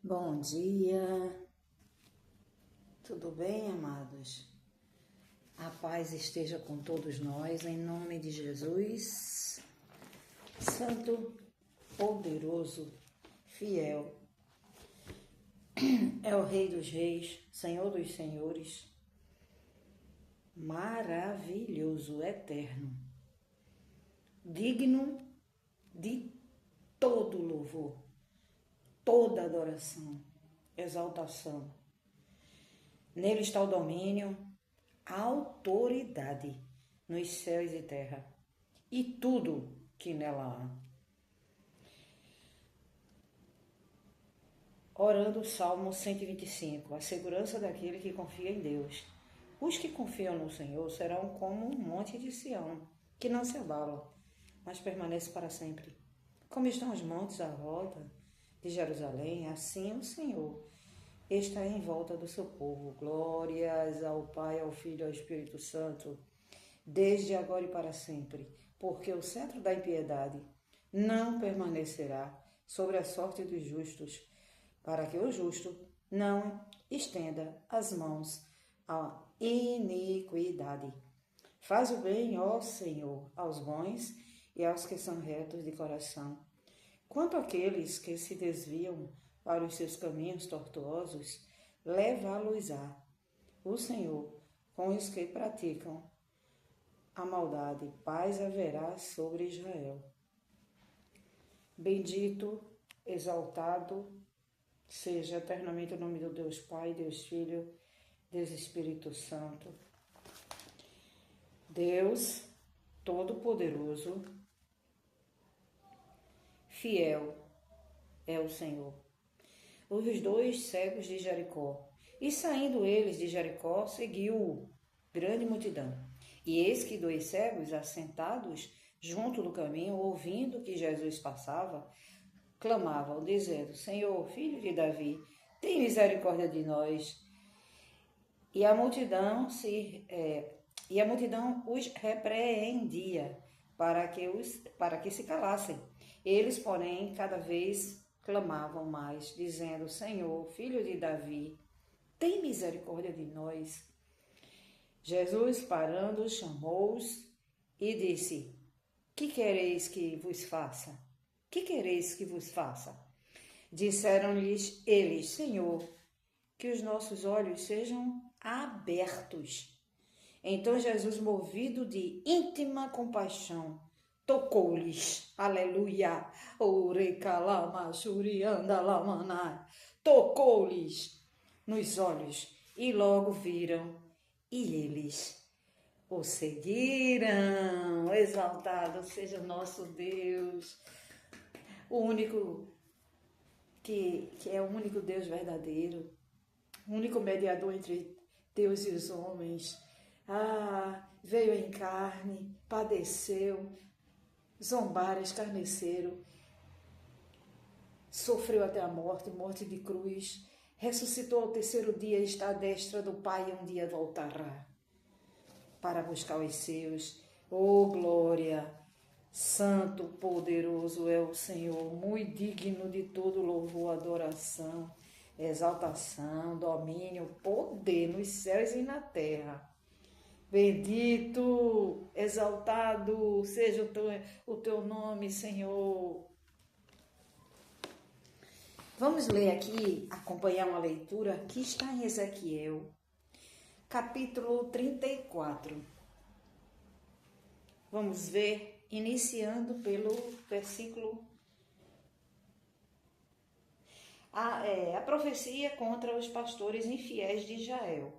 Bom dia, tudo bem, amados? A paz esteja com todos nós, em nome de Jesus, Santo, poderoso, fiel, é o Rei dos Reis, Senhor dos Senhores, maravilhoso, eterno, digno de todo louvor, toda adoração, exaltação. Nele está o domínio, a autoridade nos céus e terra, e tudo que nela há. Orando o Salmo 125, a segurança daquele que confia em Deus. Os que confiam no Senhor serão como um monte de Sião, que não se abala, mas permanece para sempre. Como estão os montes à volta de Jerusalém, assim o Senhor está em volta do seu povo. Glórias ao Pai, ao Filho e ao Espírito Santo, desde agora e para sempre. Porque o cetro da impiedade não permanecerá sobre a sorte dos justos, para que o justo não estenda as mãos à iniquidade. Faz o bem, ó Senhor, aos bons e aos que são retos de coração. Quanto àqueles que se desviam para os seus caminhos tortuosos, leva-los-á o Senhor com os que praticam a maldade. Paz haverá sobre Israel. Bendito, exaltado seja eternamente o nome do Deus Pai, Deus Filho, Deus Espírito Santo. Deus Todo-Poderoso, fiel é o Senhor. Os dois cegos de Jericó. E saindo eles de Jericó, seguiu-o grande multidão. E eis que dois cegos, assentados junto do caminho, ouvindo que Jesus passava, clamavam, dizendo: Senhor, filho de Davi, tem misericórdia de nós. E a multidão os repreendia para que se calassem. Eles, porém, cada vez clamavam mais, dizendo: Senhor, filho de Davi, tem misericórdia de nós. Jesus, parando, chamou-os e disse: Que quereis que vos faça? Que quereis que vos faça? Disseram-lhes eles: Senhor, que os nossos olhos sejam abertos. Então Jesus, movido de íntima compaixão, tocou-lhes, aleluia, tocou-lhes nos olhos, e logo viram, e eles o seguiram. Exaltado seja o nosso Deus, o único que é o único Deus verdadeiro, o único mediador entre Deus e os homens. Veio em carne, padeceu, zombaram, escarneceram, sofreu até a morte, morte de cruz, ressuscitou ao terceiro dia, está à destra do Pai, e um dia voltará para buscar os seus. Oh, glória! Santo, poderoso é o Senhor, muito digno de todo louvor, adoração, exaltação, domínio, poder nos céus e na terra. Bendito, exaltado seja o teu nome, Senhor. Vamos ler aqui, acompanhar uma leitura que está em Ezequiel, capítulo 34. Vamos ver, iniciando pelo versículo. A profecia contra os pastores infiéis de Israel.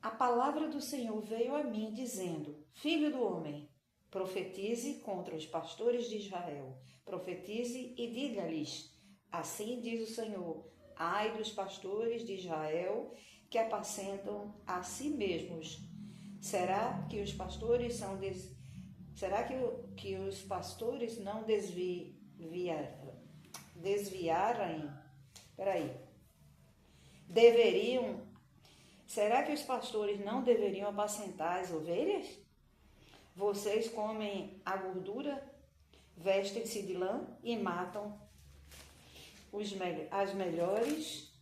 A palavra do Senhor veio a mim, dizendo: Filho do homem, profetize contra os pastores de Israel. Profetize e diga-lhes: Assim diz o Senhor: Ai dos pastores de Israel que apacentam a si mesmos. Será que os pastores não desviarem? Será que os pastores não deveriam apacentar as ovelhas? Vocês comem a gordura, vestem-se de lã e matam as melhores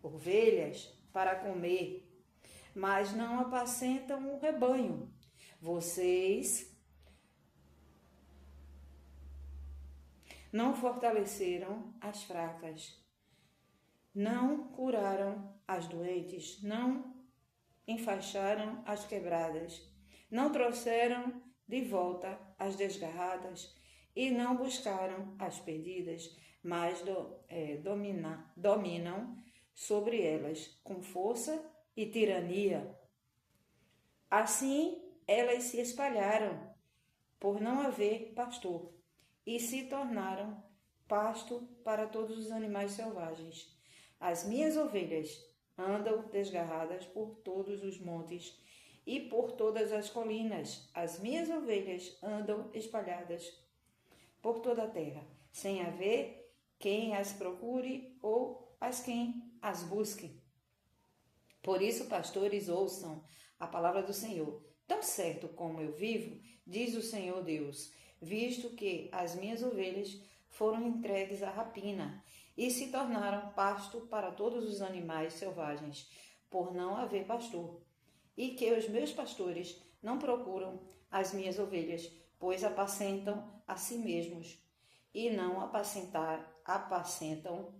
ovelhas para comer, mas não apacentam o rebanho. Vocês não fortaleceram as fracas, não curaram as doentes, não enfaixaram as quebradas, não trouxeram de volta as desgarradas e não buscaram as perdidas, mas dominam sobre elas com força e tirania. Assim, elas se espalharam por não haver pastor e se tornaram pasto para todos os animais selvagens. As minhas ovelhas andam desgarradas por todos os montes e por todas as colinas. As minhas ovelhas andam espalhadas por toda a terra, sem haver quem as procure ou quem as busque. Por isso, pastores, ouçam a palavra do Senhor. Tão certo como eu vivo, diz o Senhor Deus, visto que as minhas ovelhas foram entregues à rapina e se tornaram pasto para todos os animais selvagens, por não haver pastor, e que os meus pastores não procuram as minhas ovelhas, pois apacentam a si mesmos, e não apacentam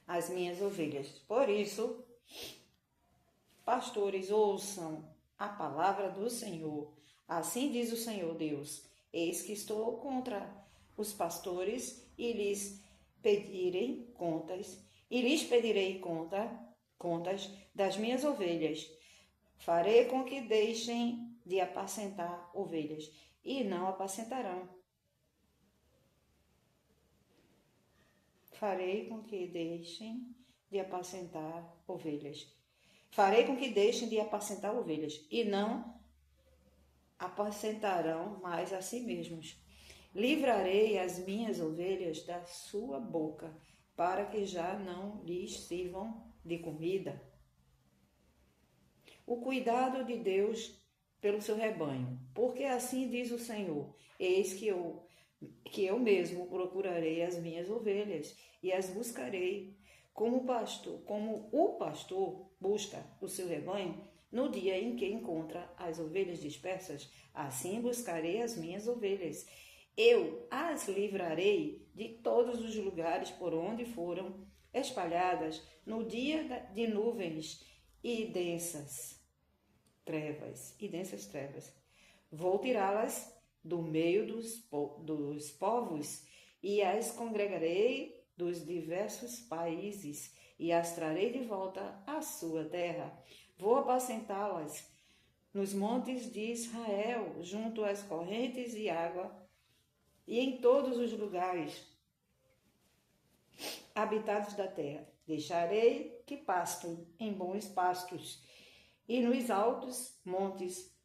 as minhas ovelhas. Por isso, pastores, ouçam a palavra do Senhor. Assim diz o Senhor Deus: eis que estou contra os pastores e lhes pedirei contas das minhas ovelhas. Farei com que deixem de apacentar ovelhas e não apacentarão. Farei com que deixem de apacentar ovelhas. Farei com que deixem de apacentar ovelhas e não apacentarão mais a si mesmos. Livrarei as minhas ovelhas da sua boca, para que já não lhes sirvam de comida. O cuidado de Deus pelo seu rebanho, porque assim diz o Senhor: eis que eu mesmo procurarei as minhas ovelhas e as buscarei, como o pastor busca o seu rebanho no dia em que encontra as ovelhas dispersas, assim buscarei as minhas ovelhas. Eu as livrarei de todos os lugares por onde foram espalhadas no dia de nuvens e densas trevas. Vou tirá-las do meio dos povos e as congregarei dos diversos países e as trarei de volta à sua terra. Vou apacentá-las nos montes de Israel, junto às correntes de água e em todos os lugares habitados da terra. Deixarei que pastem em bons pastos, e nos altos montes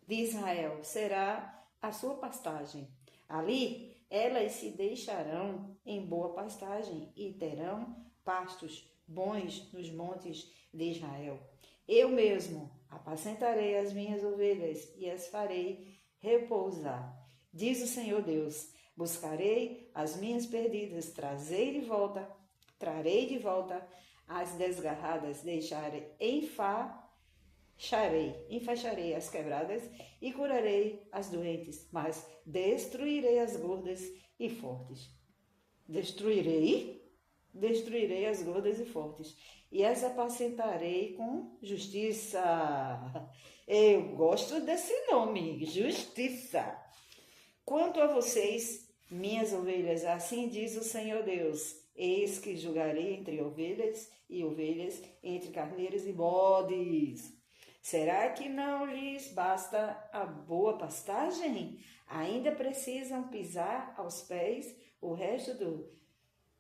de Israel será a sua pastagem. Ali elas se deixarão em boa pastagem e terão pastos bons nos montes de Israel. Eu mesmo apacentarei as minhas ovelhas e as farei repousar. Diz o Senhor Deus: buscarei as minhas perdidas, trarei de volta as desgarradas, enfaixarei as quebradas e curarei as doentes, mas destruirei as gordas e fortes. Destruirei as gordas e fortes, e as apacentarei com justiça. Eu gosto desse nome, justiça. Quanto a vocês, minhas ovelhas, assim diz o Senhor Deus: eis que julgarei entre ovelhas e ovelhas, entre carneiros e bodes. Será que não lhes basta a boa pastagem? Ainda precisam pisar aos pés o resto do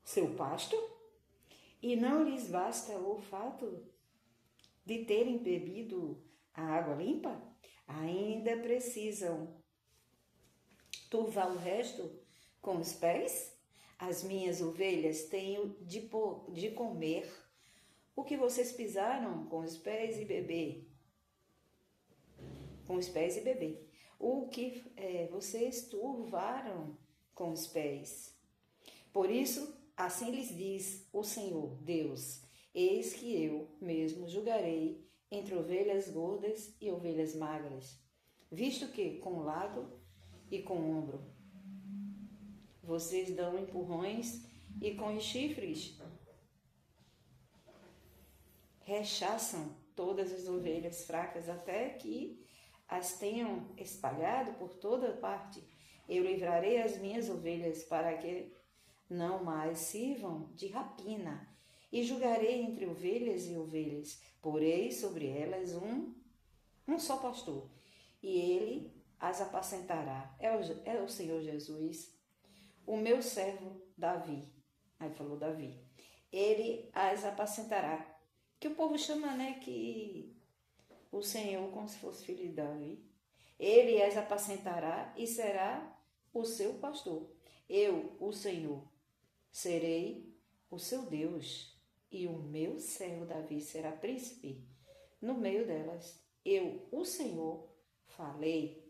seu pasto? E não lhes basta o fato de terem bebido a água limpa? Ainda precisam turvar o resto com os pés? As minhas ovelhas têm de comer o que vocês pisaram com os pés e beber. o que vocês turvaram com os pés. Por isso, assim lhes diz o Senhor, Deus, eis que eu mesmo julgarei entre ovelhas gordas e ovelhas magras, visto que com lado e com ombro vocês dão empurrões e com os chifres rechaçam todas as ovelhas fracas até que as tenham espalhado por toda parte. Eu livrarei as minhas ovelhas para que não mais sirvam de rapina, e julgarei entre ovelhas e ovelhas. Porei sobre elas um só pastor, e ele as apacentará. É o Senhor Jesus, o meu servo Davi. Aí falou Davi. Ele as apacentará. Que o povo chama, que o Senhor como se fosse filho de Davi. Ele as apacentará e será o seu pastor. Eu, o Senhor, serei o seu Deus, e o meu servo Davi será príncipe no meio delas. Eu, o Senhor, farei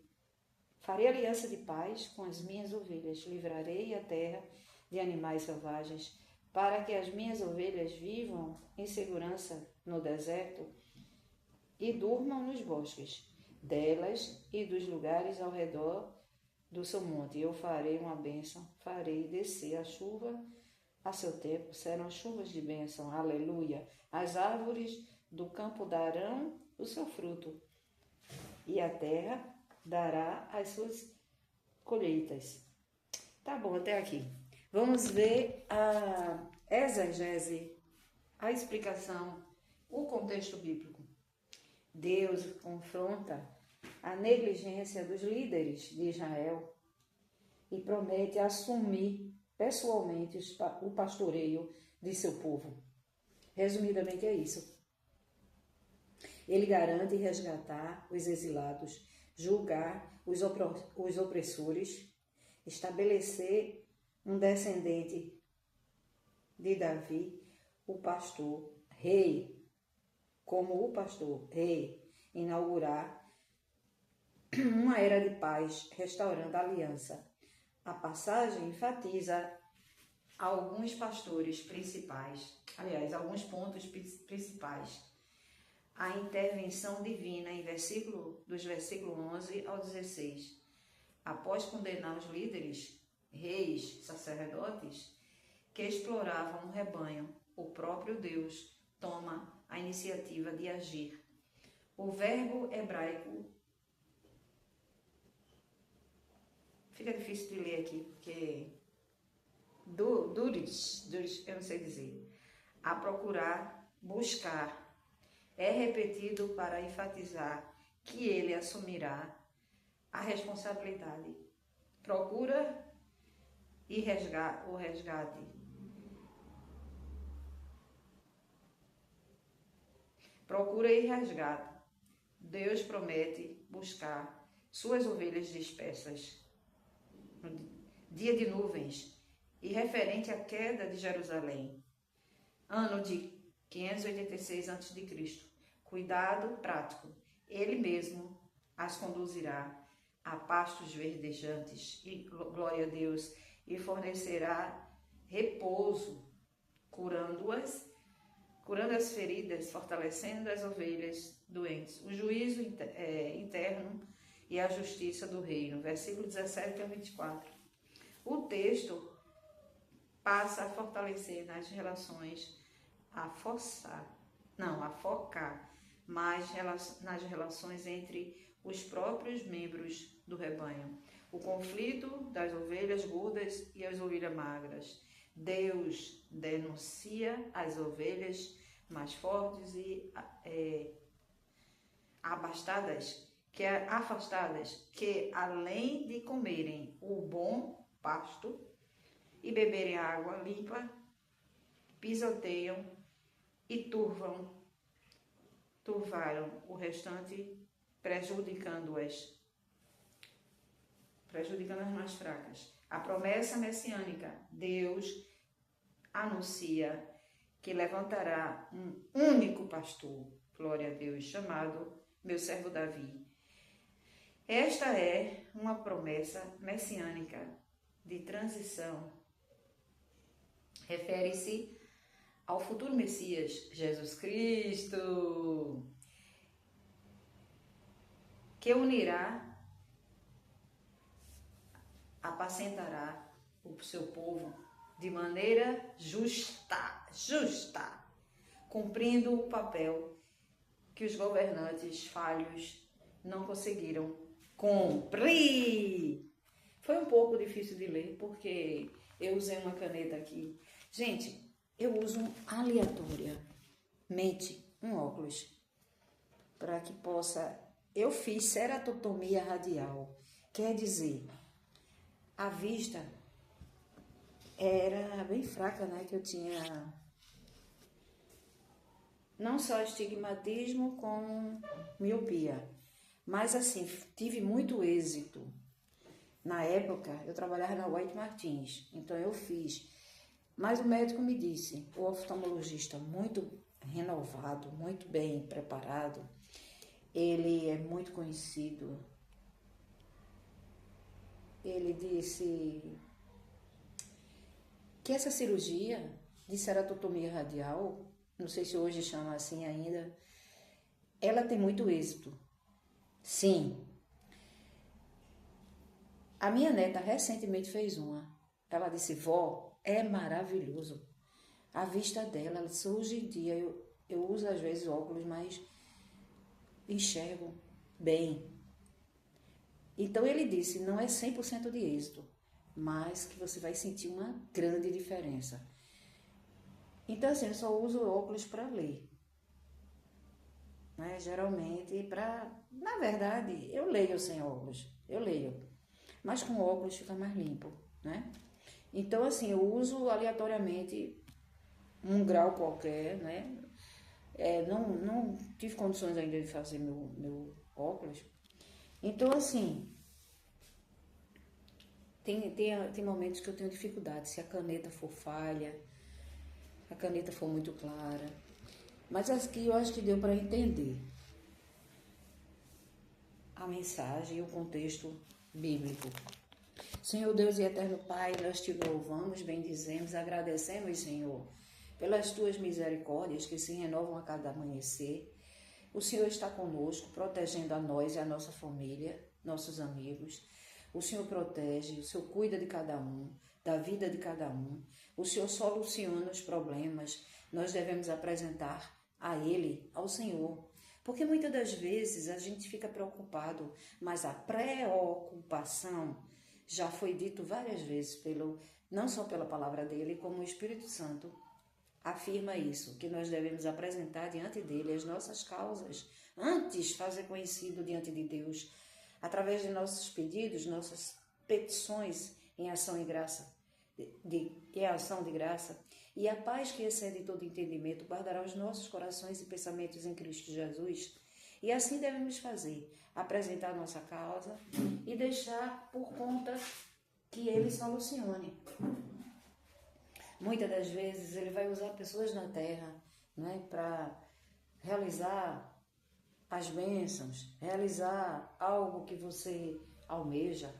aliança de paz com as minhas ovelhas, livrarei a terra de animais selvagens, para que as minhas ovelhas vivam em segurança no deserto e durmam nos bosques delas e dos lugares ao redor do seu monte. Eu farei uma bênção, farei descer a chuva a seu tempo, serão chuvas de bênção, aleluia. As árvores do campo darão o seu fruto, e a terra dará as suas colheitas. Tá bom, até aqui. Vamos ver a exegese, a explicação, o contexto bíblico. Deus confronta a negligência dos líderes de Israel e promete assumir pessoalmente o pastoreio de seu povo. Resumidamente é isso. Ele garante resgatar os exilados, julgar os opressores, estabelecer um descendente de Davi, o pastor, rei, como o pastor, rei, inaugurar uma era de paz, restaurando a aliança. A passagem enfatiza alguns pastores principais, alguns pontos principais. A intervenção divina dos versículos 11 ao 16. Após condenar os líderes, reis, sacerdotes, que exploravam o rebanho, o próprio Deus toma a iniciativa de agir. O verbo hebraico fica difícil de ler aqui, porque duris, eu não sei dizer. A procurar, buscar, é repetido para enfatizar que ele assumirá a responsabilidade. Procura e o resgate. Procura e resgate. Deus promete buscar suas ovelhas dispersas. Dia de nuvens e referente à queda de Jerusalém. Ano de 586 a.C. Cuidado prático. Ele mesmo as conduzirá a pastos verdejantes, e glória a Deus, e fornecerá repouso, curando as feridas, fortalecendo as ovelhas doentes. O juízo interno e a justiça do reino. Versículo 17 ao 24. O texto passa a fortalecer nas relações, a focar mais nas relações entre os próprios membros do rebanho. O conflito das ovelhas gordas e as ovelhas magras. Deus denuncia as ovelhas mais fortes e afastadas, que além de comerem o bom pasto e beberem água limpa, pisoteiam e turvaram o restante, prejudicando as mais fracas. A promessa messiânica. Deus anuncia que levantará um único pastor, glória a Deus, chamado meu servo Davi. Esta é uma promessa messiânica de transição. Refere-se ao futuro Messias, Jesus Cristo, que unirá, apacentará o seu povo de maneira justa, cumprindo o papel que os governantes falhos não conseguiram cumprir. Foi um pouco difícil de ler, porque eu usei uma caneta aqui. Gente, eu uso aleatoriamente um óculos para que possa... Eu fiz ceratotomia radial, quer dizer, a vista era bem fraca, né? Que eu tinha não só estigmatismo, como miopia. Mas assim, tive muito êxito. Na época, eu trabalhava na White Martins, então eu fiz. Mas o médico me disse, o oftalmologista muito renovado, muito bem preparado, ele é muito conhecido. Ele disse que essa cirurgia de ceratotomia radial, não sei se hoje chama assim ainda, ela tem muito êxito. Sim. A minha neta recentemente fez uma. Ela disse, vó, é maravilhoso. A vista dela, hoje em dia, eu uso às vezes óculos, mas enxergo bem. Então ele disse, não é 100% de êxito, mas que você vai sentir uma grande diferença. Então assim, eu só uso óculos para ler. Né? Geralmente, na verdade, eu leio sem óculos, eu leio. Mas com óculos fica mais limpo, né? Então assim, eu uso aleatoriamente um grau qualquer, né? Não tive condições ainda de fazer meu óculos. Então, assim, tem momentos que eu tenho dificuldade, se a caneta for falha, a caneta for muito clara. Mas aqui eu acho que deu para entender a mensagem e o contexto bíblico. Senhor Deus e eterno Pai, nós te louvamos, bendizemos, agradecemos, Senhor, pelas tuas misericórdias que se renovam a cada amanhecer. O Senhor está conosco, protegendo a nós e a nossa família, nossos amigos. O Senhor protege, o Senhor cuida de cada um, da vida de cada um. O Senhor soluciona os problemas. Nós devemos apresentar a Ele, ao Senhor. Porque muitas das vezes a gente fica preocupado, mas a preocupação já foi dito várias vezes, não só pela palavra dele, como o Espírito Santo afirma isso, que nós devemos apresentar diante dele as nossas causas, antes fazer conhecido diante de Deus, através de nossos pedidos, nossas petições em ação e graça, em ação de graça, e a paz que excede todo entendimento guardará os nossos corações e pensamentos em Cristo Jesus. E assim devemos fazer, apresentar nossa causa e deixar por conta que ele solucione. Muitas das vezes ele vai usar pessoas na terra, né, para realizar as bênçãos, realizar algo que você almeja,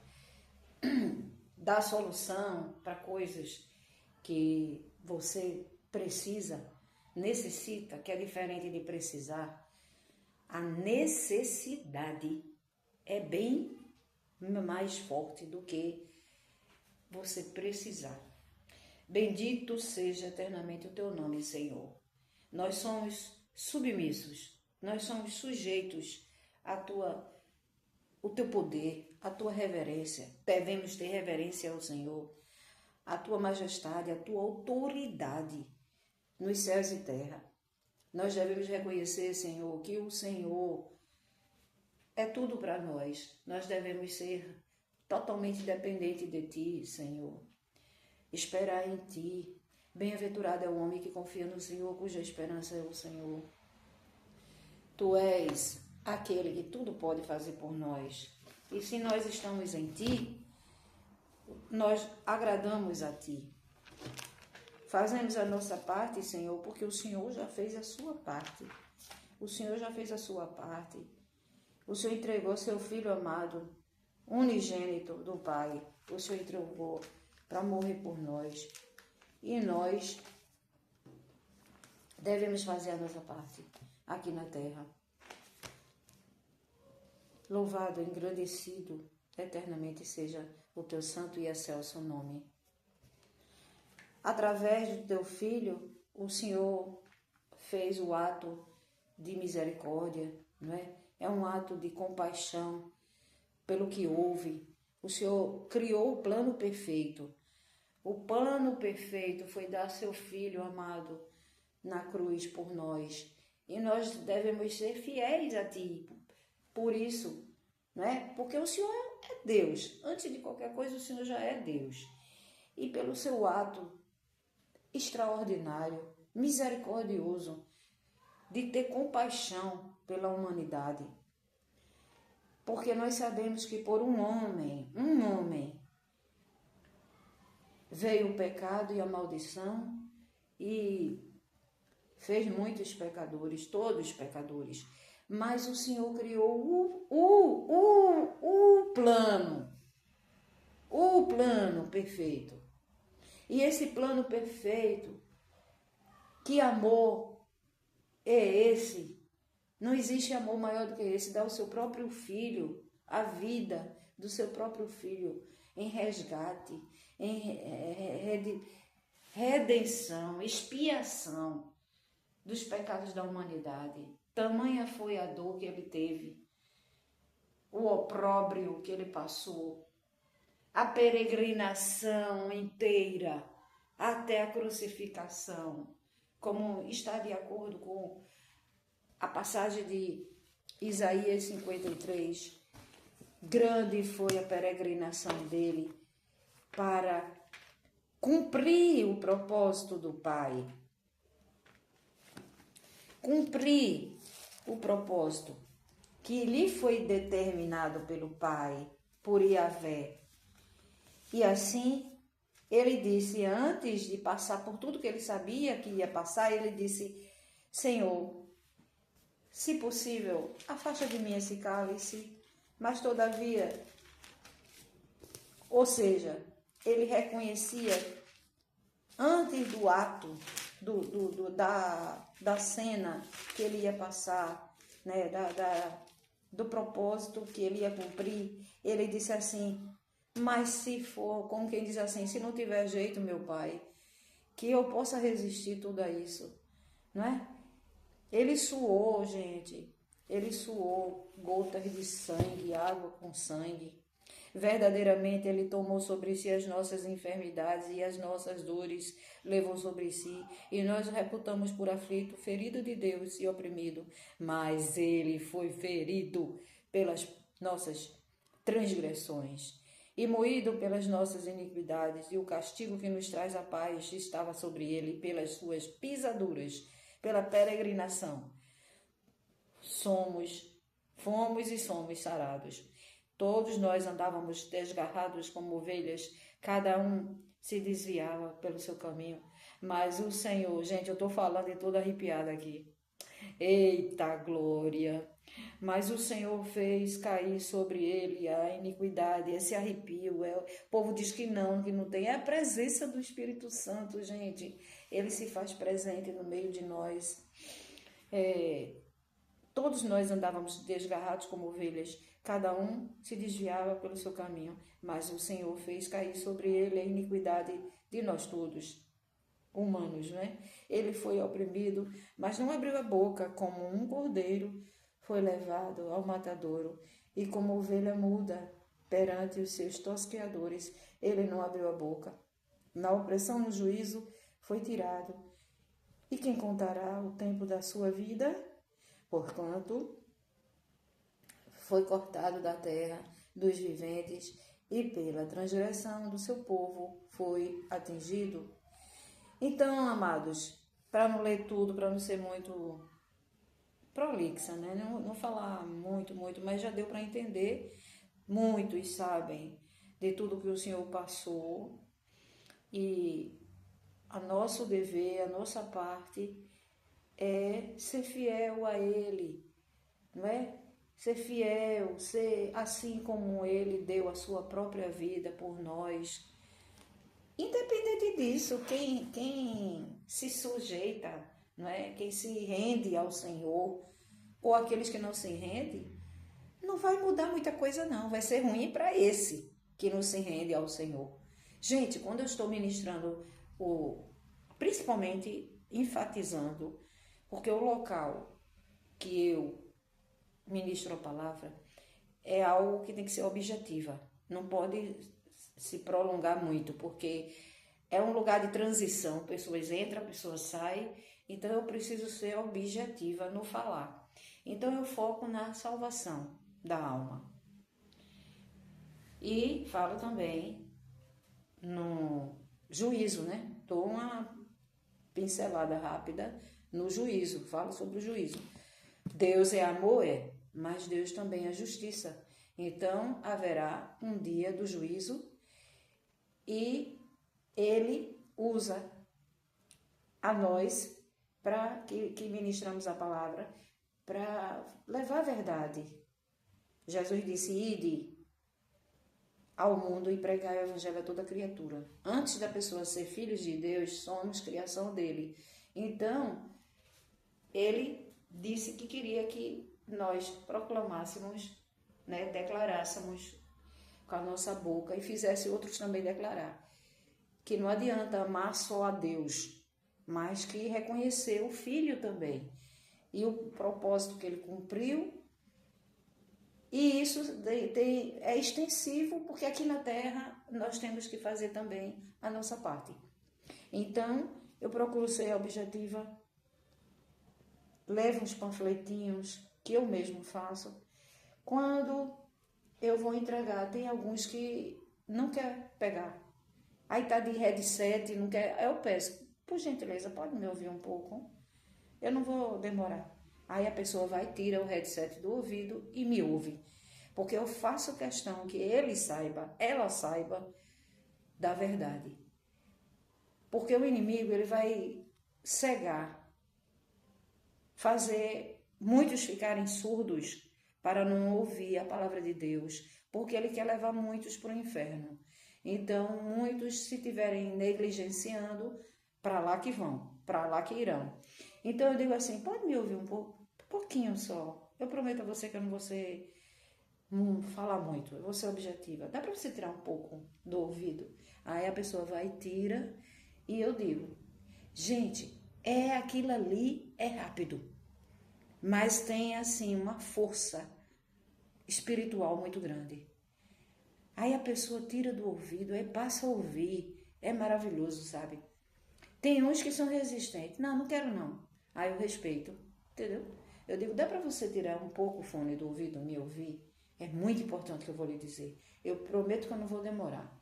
dar solução para coisas que você necessita, que é diferente de precisar. A necessidade é bem mais forte do que você precisar. Bendito seja eternamente o teu nome, Senhor. Nós somos submissos, nós somos sujeitos o teu poder, a tua reverência. Devemos ter reverência ao Senhor, a tua majestade, a tua autoridade nos céus e terra. Nós devemos reconhecer, Senhor, que o Senhor é tudo para nós. Nós devemos ser totalmente dependentes de ti, Senhor. Esperar em ti. Bem-aventurado é o homem que confia no Senhor, cuja esperança é o Senhor. Tu és aquele que tudo pode fazer por nós. E se nós estamos em ti, nós agradamos a ti. Fazemos a nossa parte, Senhor, porque o Senhor já fez a sua parte. O Senhor já fez a sua parte. O Senhor entregou seu Filho amado, unigênito do Pai. O Senhor entregou para morrer por nós. E nós devemos fazer a nossa parte aqui na terra. Louvado, engrandecido eternamente seja o teu santo e excelso nome. Através do teu Filho, o Senhor fez o ato de misericórdia, não é? É um ato de compaixão pelo que houve. O Senhor criou o plano perfeito. O plano perfeito foi dar seu Filho amado na cruz por nós. E nós devemos ser fiéis a Ti. Por isso, não é? Porque o Senhor é Deus. Antes de qualquer coisa, o Senhor já é Deus. E pelo seu ato extraordinário, misericordioso, de ter compaixão pela humanidade. Porque nós sabemos que por um homem, veio o pecado e a maldição e fez muitos pecadores, todos pecadores. Mas o Senhor criou o plano perfeito. E esse plano perfeito, que amor é esse? Não existe amor maior do que esse, dar o seu próprio filho, a vida do seu próprio filho, em resgate, em redenção, expiação dos pecados da humanidade. Tamanha foi a dor que ele teve, o opróbrio que ele passou, a peregrinação inteira até a crucificação, como está de acordo com a passagem de Isaías 53. Grande foi a peregrinação dele para cumprir o propósito do Pai. Cumprir o propósito que lhe foi determinado pelo Pai, por Yahvé. E assim, ele disse, antes de passar por tudo que ele sabia que ia passar, ele disse, Senhor, se possível, afasta de mim esse cálice, mas todavia, ou ele reconhecia antes do ato, da cena que ele ia passar, né, do propósito que ele ia cumprir, ele disse assim, mas se for, como quem diz assim, se não tiver jeito, meu Pai, que eu possa resistir tudo a isso, não é? Ele suou, gente, ele suou gotas de sangue, água com sangue. Verdadeiramente, ele tomou sobre si as nossas enfermidades e as nossas dores levou sobre si. E nós o reputamos por aflito, ferido de Deus e oprimido. Mas ele foi ferido pelas nossas transgressões e moído pelas nossas iniquidades. E o castigo que nos traz a paz estava sobre ele pelas suas pisaduras, pela peregrinação. Fomos e somos sarados. Todos nós andávamos desgarrados como ovelhas, cada um se desviava pelo seu caminho. Mas o Senhor, gente, eu estou falando e toda arrepiada aqui. Eita glória! Mas o Senhor fez cair sobre ele a iniquidade, esse arrepio. O povo diz que não tem. É a presença do Espírito Santo, gente. Ele se faz presente no meio de nós. Todos nós andávamos desgarrados como ovelhas, cada um se desviava pelo seu caminho, mas o Senhor fez cair sobre ele a iniquidade de nós todos, humanos, né? Ele foi oprimido, mas não abriu a boca, como um cordeiro foi levado ao matadouro, e como ovelha muda perante os seus tosqueadores, ele não abriu a boca. Na opressão, no juízo, foi tirado. E quem contará o tempo da sua vida? Porquanto foi cortado da terra dos viventes e pela transgressão do seu povo foi atingido. Então, amados, para não ler tudo, para não ser muito prolixa, né? Não falar muito, mas já deu para entender. Muitos sabem de tudo que o Senhor passou e a nosso dever, a nossa parte é ser fiel a Ele, não é? ser fiel, ser assim como ele deu a sua própria vida por nós. Independente disso, quem se sujeita, não é? Quem se rende ao Senhor, ou aqueles que não se rendem, não vai mudar muita coisa não, vai ser ruim para esse que não se rende ao Senhor. Gente, quando eu estou ministrando, principalmente enfatizando, porque o local que eu ministro a palavra é algo que tem que ser objetiva, não pode se prolongar muito, porque é um lugar de transição, pessoas entram, pessoas saem, então eu preciso ser objetiva no falar. Então eu foco na salvação da alma. E falo também no juízo, né? Dou uma pincelada rápida no juízo, falo sobre o juízo. Deus é amor, mas Deus também é justiça. Então haverá um dia do juízo e ele usa a nós para que ministramos a palavra para levar a verdade. Jesus disse: ide ao mundo e pregar o evangelho a toda criatura. Antes da pessoa ser filhos de Deus, somos criação dele. Então, ele disse que queria que nós proclamássemos, né, declarássemos com a nossa boca e fizesse outros também declarar. Que não adianta amar só a Deus, mas que reconhecer o Filho também. E o propósito que ele cumpriu. E isso é extensivo, porque aqui na Terra nós temos que fazer também a nossa parte. Então, eu procuro ser objetiva, levo uns panfletinhos que eu mesmo faço. Quando eu vou entregar, tem alguns que não quer pegar. Aí tá de headset, não quer. Eu peço, por gentileza, pode me ouvir um pouco? Eu não vou demorar. Aí a pessoa vai, tira o headset do ouvido e me ouve. Porque eu faço questão que ele saiba, ela saiba da verdade. Porque o inimigo, ele vai cegar, fazer muitos ficarem surdos para não ouvir a palavra de Deus, porque ele quer levar muitos para o inferno. Então, muitos, se estiverem negligenciando, para lá que vão, para lá que irão. Então, eu digo assim, pode me ouvir um pouquinho só. Eu prometo a você que eu não vou falar muito, eu vou ser objetiva. Dá para você tirar um pouco do ouvido? Aí a pessoa vai e tira, e eu digo, gente, aquilo ali é rápido, mas tem assim uma força espiritual muito grande. Aí a pessoa tira do ouvido, aí passa a ouvir, é maravilhoso, sabe? Tem uns que são resistentes, não quero não. Aí eu respeito, entendeu? Eu digo, dá para você tirar um pouco o fone do ouvido, me ouvir? É muito importante que eu vou lhe dizer. Eu prometo que eu não vou demorar.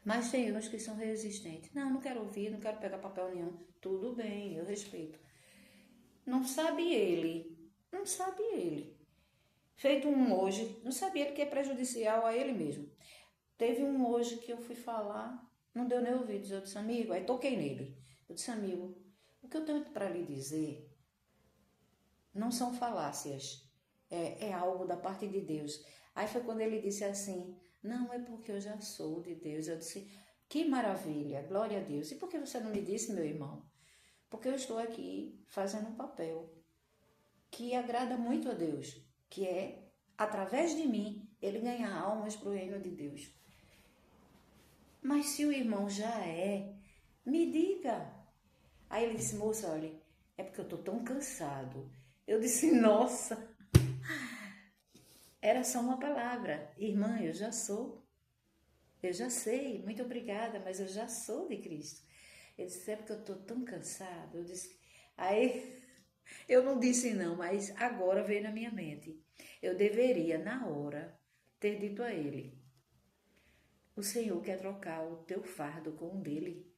Mas tem uns que são resistentes. Não quero ouvir, não quero pegar papel nenhum. Tudo bem, eu respeito. Não sabe ele. Feito um hoje, não sabia ele que é prejudicial a ele mesmo. Teve um hoje que eu fui falar, não deu nem ouvidos. Eu disse, amigo, aí toquei nele. Eu disse, amigo, o que eu tenho para lhe dizer não são falácias, é algo da parte de Deus. Aí foi quando ele disse assim, não, é porque eu já sou de Deus. Eu disse, que maravilha, glória a Deus. E por que você não me disse, meu irmão? Porque eu estou aqui fazendo um papel que agrada muito a Deus, que é, através de mim, ele ganhar almas para o reino de Deus. Mas se o irmão já me diga. Aí ele disse, moça, olha, é porque eu estou tão cansado. Eu disse, nossa, era só uma palavra. Irmã, eu já sei, muito obrigada, mas eu já sou de Cristo. Ele disse, é porque eu estou tão cansado. Eu disse, aí eu não disse não, mas agora veio na minha mente. Eu deveria, na hora, ter dito a ele, o Senhor quer trocar o teu fardo com o dele,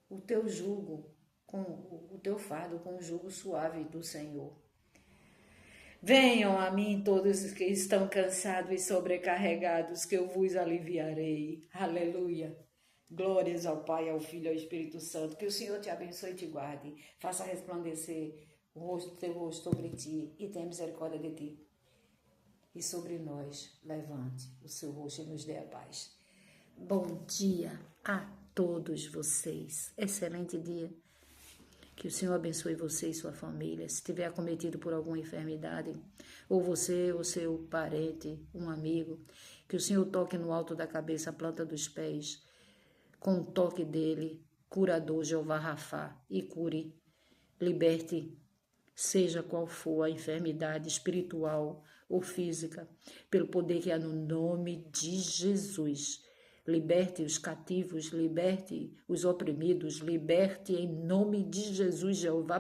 o teu jugo com o teu fardo com o jugo suave do Senhor. Venham a mim todos os que estão cansados e sobrecarregados, que eu vos aliviarei. Aleluia. Glórias ao Pai, ao Filho e ao Espírito Santo. Que o Senhor te abençoe e te guarde. Faça resplandecer o rosto do teu rosto sobre ti e tenha misericórdia de ti. E sobre nós, levante o seu rosto e nos dê a paz. Bom dia a todos vocês. Excelente dia. Que o Senhor abençoe você e sua família. Se estiver acometido por alguma enfermidade, ou você, ou seu parente, um amigo, que o Senhor toque no alto da cabeça, a planta dos pés, com o toque dele, curador Jeová Rafá, e cure, liberte, seja qual for a enfermidade espiritual ou física, pelo poder que há no nome de Jesus. Liberte os cativos, liberte os oprimidos, liberte em nome de Jesus, Jeová